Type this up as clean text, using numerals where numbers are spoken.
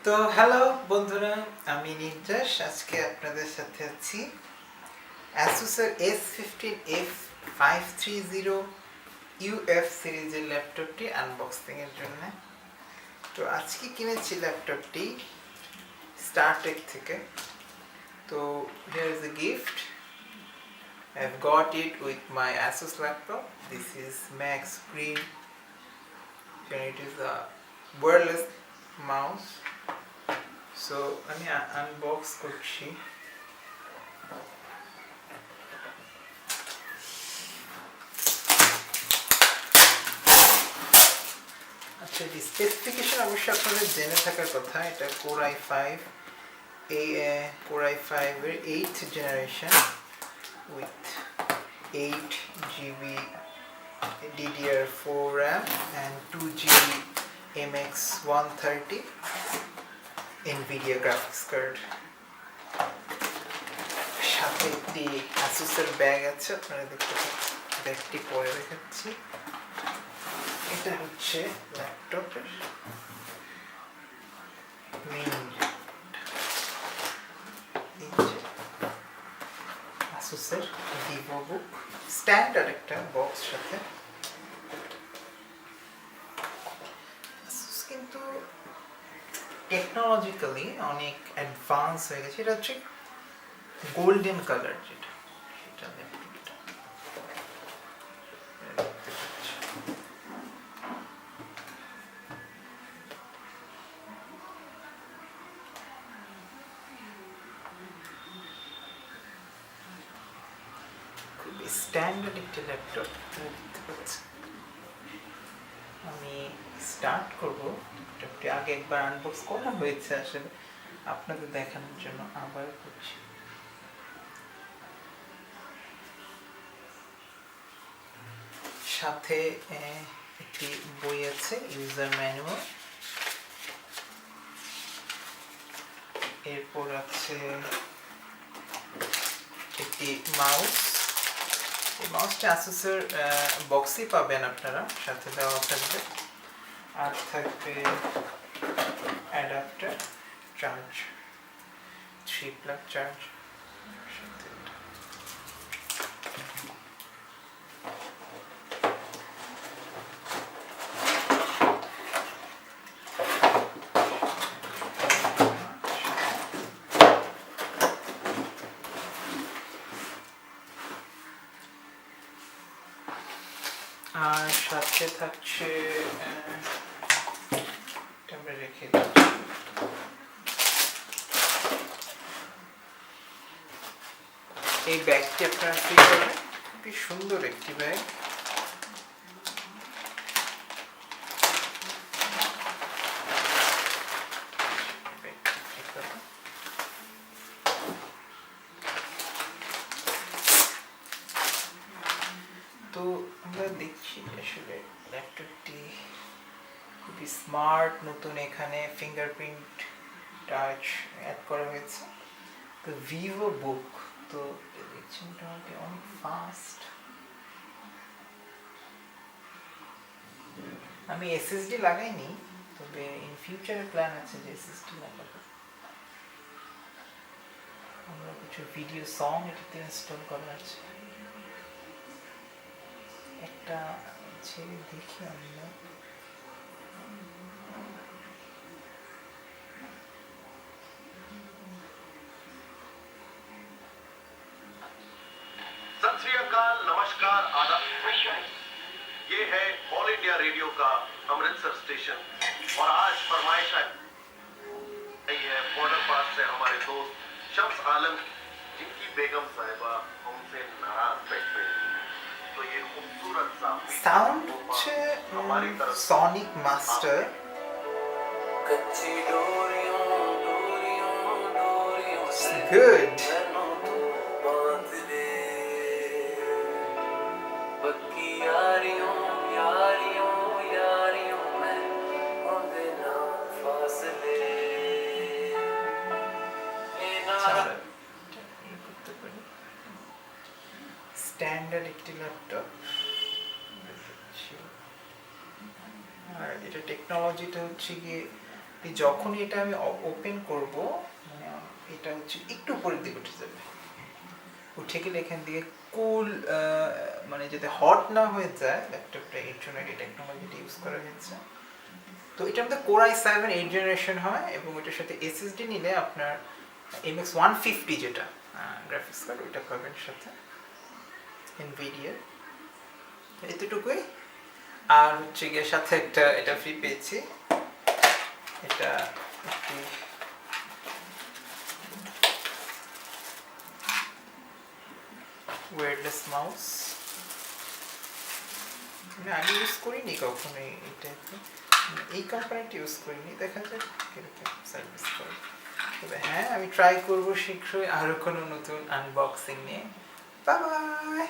তো হ্যালো বন্ধুরা, আমি নির্যাস। আজকে আপনাদের সাথে আছি Asus এর S15 F530UF সিরিজের ল্যাপটপটি আনবক্সিং এর জন্য। তো আজকে কিনেছি ল্যাপটপটি স্টারটেক থেকে। তো here is a gift. I've got it with my Asus laptop. This is Max Screen and it is a wireless mouse. So আমি আনবক্স করছি। আচ্ছা, এই স্পেসিফিকেশন অবশ্যই আপনাদের জেনে থাকার কথা। এটা Core i5 এর 8th generation with 8GB DDR4 Ram and 2GB MX130 NVIDIA graphics card. সাথে একটি Asus এর ব্যাগ আছে, আপনারা দেখতে পাচ্ছেন। ব্যাগটি পরে দেখাচ্ছি। এটা হচ্ছে ল্যাপটপের মেইন। Asus এর VivoBook স্ট্যান্ডার্ড একটা বক্স সাথে। Asus কিন্তু টেকনোলজিক্যালি অনেক অ্যাডভান্স হয়ে গেছে। এটা হচ্ছে গোল্ডেন কালার, যেটা সেটা ল্যাপটপটা খুবই স্ট্যান্ডার্ড একটি ল্যাপটপ দেখতে পাচ্ছি। আমি স্টার্ট করব। ল্যাপটপটি আগে একবার আনবক্স করা হয়েছে, আসলে আপনাদের দেখানোর জন্য আবার করছি। সাথে একটি বই আছে, ইউজার ম্যানুয়াল। এরপর আছে একটি মাউস। এই মাউসটা Asus এর বক্সই পাবেন আপনারা, সাথে দেওয়া থাকবে। আর থাকবে অ্যাডাপ্টার, চার্জ, 3 প্লাগ চার্জ। আর সাথে থাকছে রেখে এই ব্যাগটি আপনারা ফ্রি করবেন। খুবই সুন্দর একটি ব্যাগ। তো আমরা দেখছি আসলে ল্যাপটপটি খুবই স্মার্ট, নতুন। এখানে ফিঙ্গারপ্রিন্ট টাচ অ্যাড করা হয়েছে। তো VivoBook তো দেখছি মোটামুটি অনেক ফাস্ট। আমি SSD লাগাইনি, তবে ইন ফিউচারে প্ল্যান আছে যে SSD লাগাবো। আমরা কিছু ভিডিও সং এটাতে ইনস্টল করা আছে। একটা ছেড়ে দেখি আমরা। सत श्री अकाल, नमस्कार, आदाब। ये है ऑल इंडिया रेडियो का अमृतसर स्टेशन और आज फरमाइश आई है बॉर्डर पास से हमारे दोस्त शम्स आलम, जिनकी बेगम साहिबा हमसे नाराज बैठे। तो ये खूबसूरत सा साउंड हमारी तरफ सोनिक मास्टर। Good. স্ট্যান্ডার্ড একটি ল্যাপটপ। আর এটা টেকনোলজিটা হচ্ছে গিয়ে যখনই এটা আমি ওপেন করব মানে এটা হচ্ছে একটু উপরের দিকে উঠে যাবে, উঠে গেলে এখান দিয়ে কুল মানে যাতে হট না হয়ে যায় ল্যাপটপটা, এর জন্য এই টেকনোলজিটা ইউজ করা হয়েছে। তো এটার মধ্যে Core i7 8 জেনারেশন হয় এবং এটার সাথে এসএসডি নিলে আপনার MX 150 যেটা গ্রাফিক্স কার্ড ওইটা পাবেন সাথে NVIDIA, এতটুকুই। আর হচ্ছে গিয়ে সাথে একটা এটা ফ্রি পেয়েছি, এটা একটি ওয়্যারলেস মাউস, আমি আগে ইউজ করিনি কখনো এটা, এই কোম্পানিটা ইউজ করিনি, দেখা যাক কিরকম সার্ভিস করে। তবে হ্যাঁ আমি ট্রাই করবো শীঘ্রই আরো কোনো নতুন আনবক্সিং নিয়ে। Bye bye.